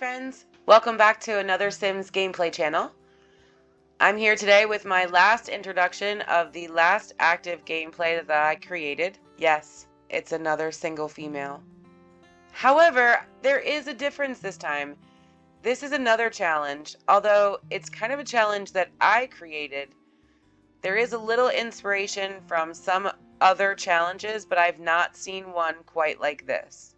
friends, welcome back to another Sims gameplay channel. I'm here today with my last introduction of the last active gameplay that I created. Yes, it's another single female. However, there is a difference this time. This is another challenge, although it's kind of a challenge that I created. There is a little inspiration from some other challenges, but I've not seen one quite like this.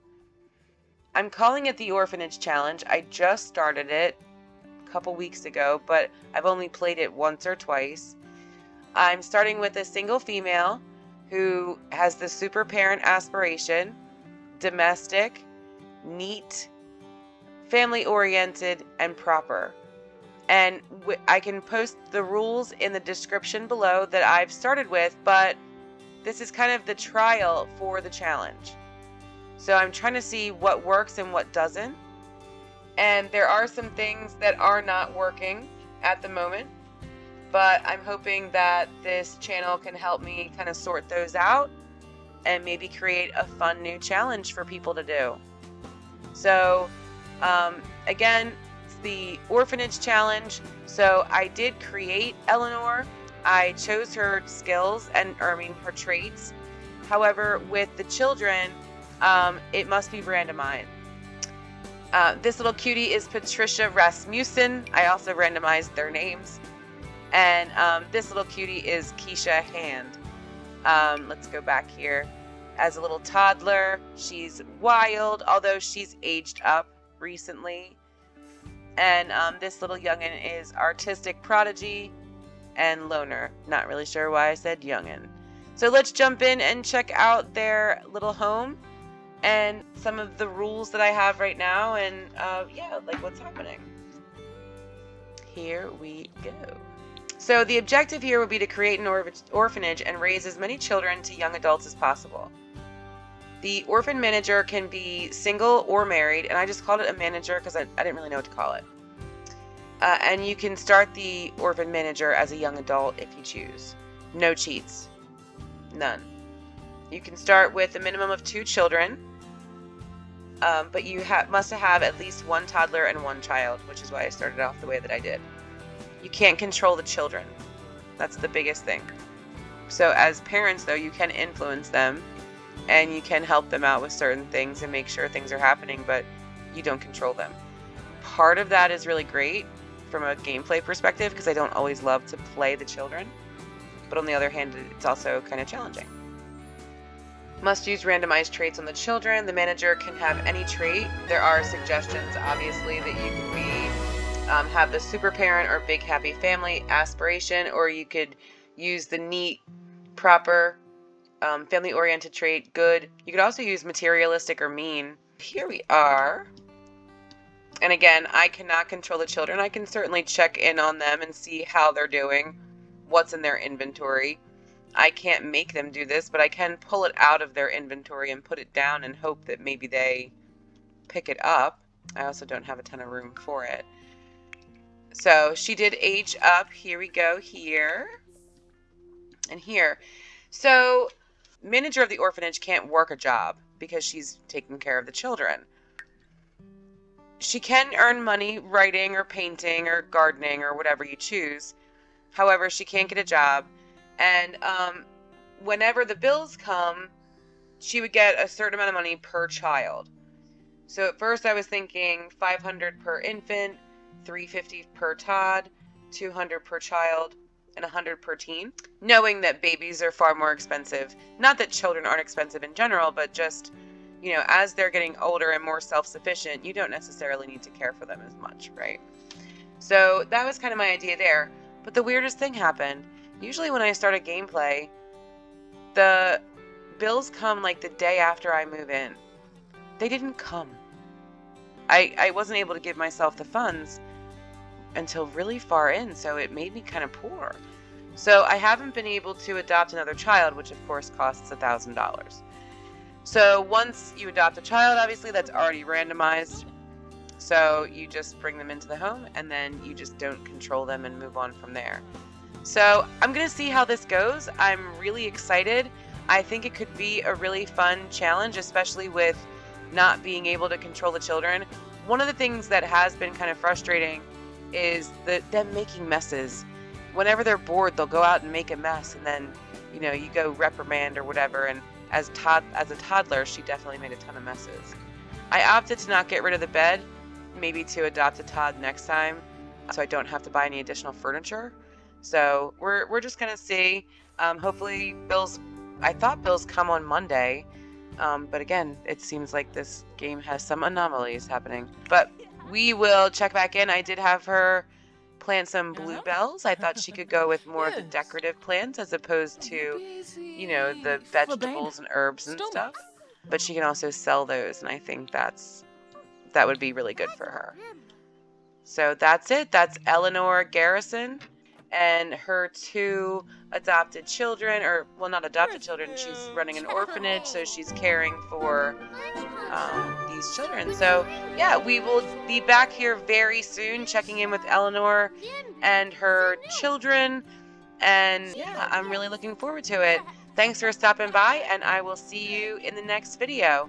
I'm calling it the Orphanage Challenge. I just started it a couple weeks ago, but I've only played it once or twice. I'm starting with a single female who has the super parent aspiration, domestic, neat, family-oriented, and proper. And I can post the rules in the description below that I've started with, but this is kind of the trial for the challenge. So I'm trying to see what works and what doesn't. And there are some things that are not working at the moment, but I'm hoping that this channel can help me kind of sort those out and maybe create a fun new challenge for people to do. So again, it's the Orphanage Challenge. So I did create Eleanor. I chose her skills and her traits. However, with the children, it must be randomized. This little cutie is Patricia Rasmussen. I also randomized their names. And this little cutie is Keisha Hand. Let's go back here. As a little toddler, she's wild, although she's aged up recently. And this little youngin is artistic prodigy and loner. Not really sure why I said youngin. So let's jump in and check out their little home and some of the rules that I have right now, and yeah, like what's happening. Here we go. So the objective here would be to create an orphanage and raise as many children to young adults as possible. The orphan manager can be single or married, and I just called it a manager because I didn't really know what to call it. And you can start the orphan manager as a young adult if you choose. No cheats. None. You can start with a minimum of 2 children. But you must have at least 1 toddler and 1 child, which is why I started off the way that I did. You can't control the children. That's the biggest thing. So as parents, though, you can influence them, and you can help them out with certain things and make sure things are happening, but you don't control them. Part of that is really great from a gameplay perspective, because I don't always love to play the children. But on the other hand, it's also kind of challenging. Must use randomized traits on the children. The manager can have any trait. There are suggestions, obviously, that you could be have the super parent or big happy family aspiration, or you could use the neat, proper, family-oriented trait, good. You could also use materialistic or mean. Here we are. And again, I cannot control the children. I can certainly check in on them and see how they're doing, what's in their inventory. I can't make them do this, but I can pull it out of their inventory and put it down and hope that maybe they pick it up. I also don't have a ton of room for it. So she did age up. Here we go, here and here. So manager of the orphanage can't work a job because she's taking care of the children. She can earn money writing or painting or gardening or whatever you choose. However, she can't get a job. And whenever the bills come, she would get a certain amount of money per child. So at first I was thinking $500 per infant, $350 per Todd, $200 per child, and $100 per teen. Knowing that babies are far more expensive. Not that children aren't expensive in general, but just, you know, as they're getting older and more self-sufficient, you don't necessarily need to care for them as much, right? So that was kind of my idea there. But the weirdest thing happened. Usually when I start a gameplay, the bills come like the day after I move in. They didn't come. I wasn't able to give myself the funds until really far in, so it made me kind of poor. So I haven't been able to adopt another child, which of course costs $1,000. So once you adopt a child, obviously that's already randomized. So you just bring them into the home and then you just don't control them and move on from there. So I'm going to see how this goes. I'm really excited. I think it could be a really fun challenge, especially with not being able to control the children. one of the things that has been kind of frustrating is them making messes. Whenever they're bored, they'll go out and make a mess, and then, you know, you go reprimand or whatever. And as a toddler, she definitely made a ton of messes. I opted to not get rid of the bed, maybe to adopt a Todd next time, so I don't have to buy any additional furniture. So we're just gonna see. Hopefully I thought Bill's come on Monday, but again, it seems like this game has some anomalies happening. But we will check back in. I did have her plant some bluebells. I thought she could go with more of the decorative plants as opposed to, you know, the vegetables and herbs and stuff. But she can also sell those, and I think that would be really good for her. So that's it. That's Eleanor Garrison and her 2 adopted children, or, well, not adopted children. She's running an orphanage, so she's caring for these children. So yeah, we will be back here very soon, checking in with Eleanor and her children. And yeah, I'm really looking forward to it. Thanks for stopping by, and I will see you in the next video.